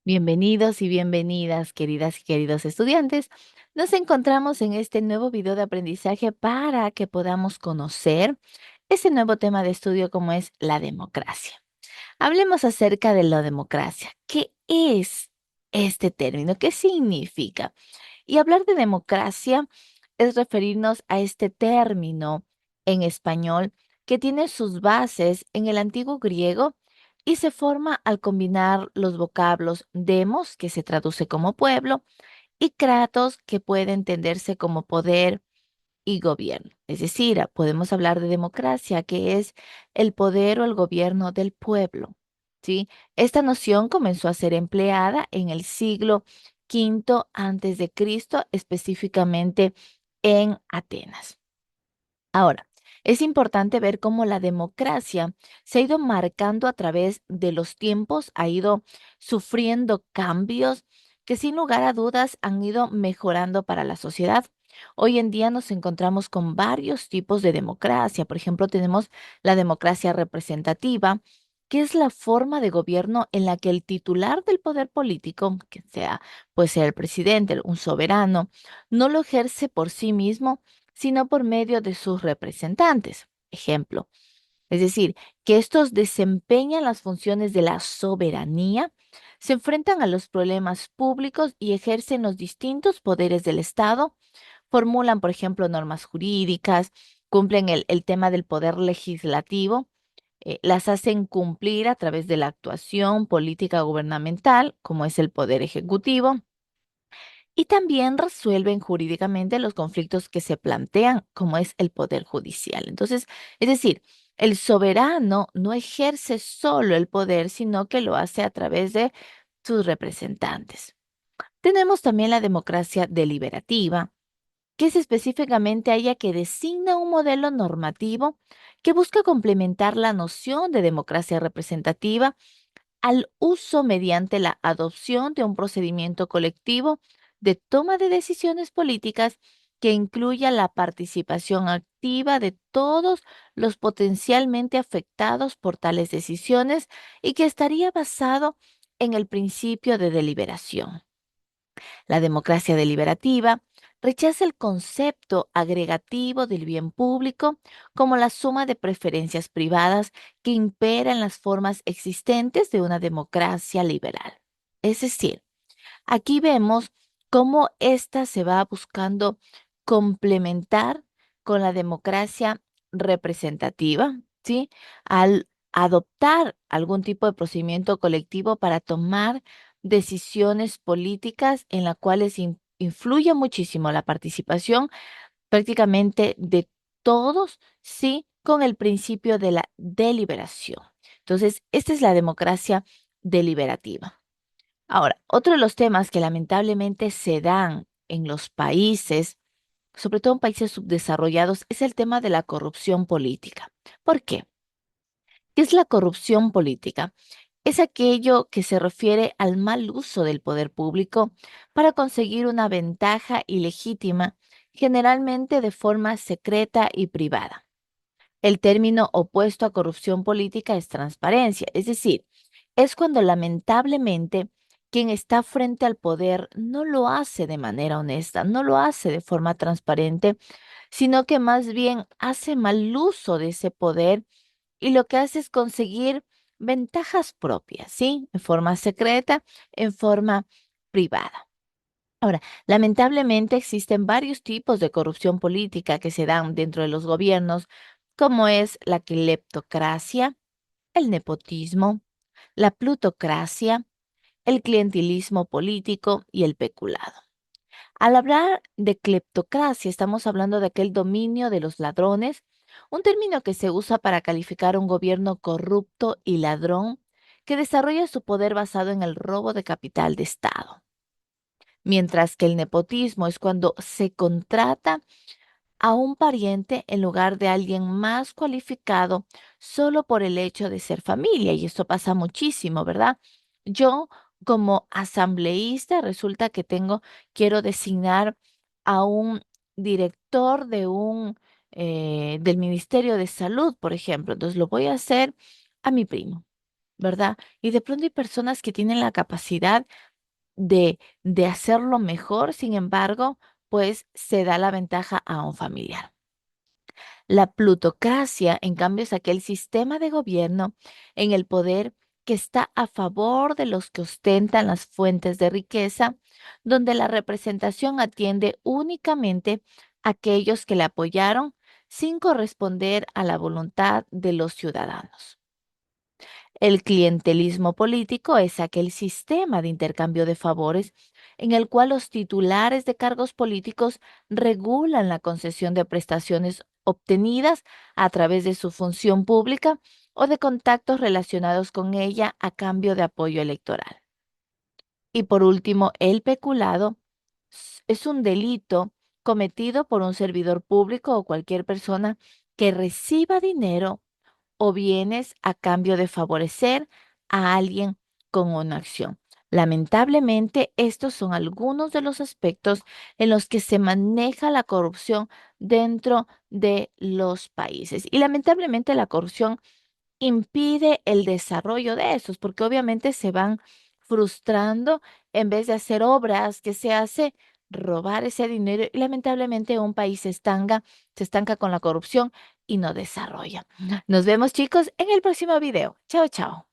Bienvenidos y bienvenidas, queridas y queridos estudiantes. Nos encontramos en este nuevo video de aprendizaje para que podamos conocer ese nuevo tema de estudio como es la democracia. Hablemos acerca de la democracia. ¿Qué es este término? ¿Qué significa? Y hablar de democracia es referirnos a este término en español que tiene sus bases en el antiguo griego y se forma al combinar los vocablos demos, que se traduce como pueblo, y kratos, que puede entenderse como poder y gobierno. Es decir, podemos hablar de democracia, que es el poder o el gobierno del pueblo. ¿Sí? Esta noción comenzó a ser empleada en el siglo V antes de Cristo, específicamente en Atenas. Ahora, es importante ver cómo la democracia se ha ido marcando a través de los tiempos, ha ido sufriendo cambios que sin lugar a dudas han ido mejorando para la sociedad. Hoy en día nos encontramos con varios tipos de democracia. Por ejemplo, tenemos la democracia representativa, que es la forma de gobierno en la que el titular del poder político, que sea, puede ser el presidente, un soberano, no lo ejerce por sí mismo sino por medio de sus representantes. Ejemplo, es decir, que estos desempeñan las funciones de la soberanía, se enfrentan a los problemas públicos y ejercen los distintos poderes del Estado, formulan, por ejemplo, normas jurídicas, cumplen el tema del poder legislativo, las hacen cumplir a través de la actuación política gubernamental, como es el poder ejecutivo, y también resuelven jurídicamente los conflictos que se plantean, como es el poder judicial. Entonces, es decir, el soberano no ejerce solo el poder, sino que lo hace a través de sus representantes. Tenemos también la democracia deliberativa, que es específicamente aquella que designa un modelo normativo que busca complementar la noción de democracia representativa al uso mediante la adopción de un procedimiento colectivo de toma de decisiones políticas que incluya la participación activa de todos los potencialmente afectados por tales decisiones y que estaría basado en el principio de deliberación. La democracia deliberativa rechaza el concepto agregativo del bien público como la suma de preferencias privadas que impera en las formas existentes de una democracia liberal. Es decir, aquí vemos cómo ésta se va buscando complementar con la democracia representativa, ¿sí? Al adoptar algún tipo de procedimiento colectivo para tomar decisiones políticas en las cuales influye muchísimo la participación prácticamente de todos, sí, con el principio de la deliberación. Entonces, esta es la democracia deliberativa. Ahora, otro de los temas que lamentablemente se dan en los países, sobre todo en países subdesarrollados, es el tema de la corrupción política. ¿Por qué? ¿Qué es la corrupción política? Es aquello que se refiere al mal uso del poder público para conseguir una ventaja ilegítima, generalmente de forma secreta y privada. El término opuesto a corrupción política es transparencia, es decir, es cuando lamentablemente quien está frente al poder no lo hace de manera honesta, no lo hace de forma transparente, sino que más bien hace mal uso de ese poder y lo que hace es conseguir ventajas propias, ¿sí? En forma secreta, en forma privada. Ahora, lamentablemente existen varios tipos de corrupción política que se dan dentro de los gobiernos, como es la cleptocracia, el nepotismo, la plutocracia, el clientelismo político y el peculado. Al hablar de cleptocracia, estamos hablando de aquel dominio de los ladrones, un término que se usa para calificar un gobierno corrupto y ladrón que desarrolla su poder basado en el robo de capital de Estado. Mientras que el nepotismo es cuando se contrata a un pariente en lugar de alguien más cualificado solo por el hecho de ser familia. Y esto pasa muchísimo, ¿verdad? Yo como asambleísta resulta que quiero designar a un director del Ministerio de Salud, por ejemplo. Entonces lo voy a hacer a mi primo. ¿verdad? Y de pronto hay personas que tienen la capacidad de hacerlo mejor, sin embargo, pues se da la ventaja a un familiar. La plutocracia, en cambio, es aquel sistema de gobierno en el poder que está a favor de los que ostentan las fuentes de riqueza, donde la representación atiende únicamente a aquellos que le apoyaron sin corresponder a la voluntad de los ciudadanos. El clientelismo político es aquel sistema de intercambio de favores en el cual los titulares de cargos políticos regulan la concesión de prestaciones obtenidas a través de su función pública o de contactos relacionados con ella a cambio de apoyo electoral. Y por último, el peculado es un delito cometido por un servidor público o cualquier persona que reciba dinero o bienes a cambio de favorecer a alguien con una acción. Lamentablemente, estos son algunos de los aspectos en los que se maneja la corrupción dentro de los países. Y lamentablemente la corrupción impide el desarrollo de esos, porque obviamente se van frustrando en vez de hacer obras que se hace robar ese dinero y lamentablemente un país se estanca con la corrupción y no desarrolla. Nos vemos chicos en el próximo video. Chao, chao.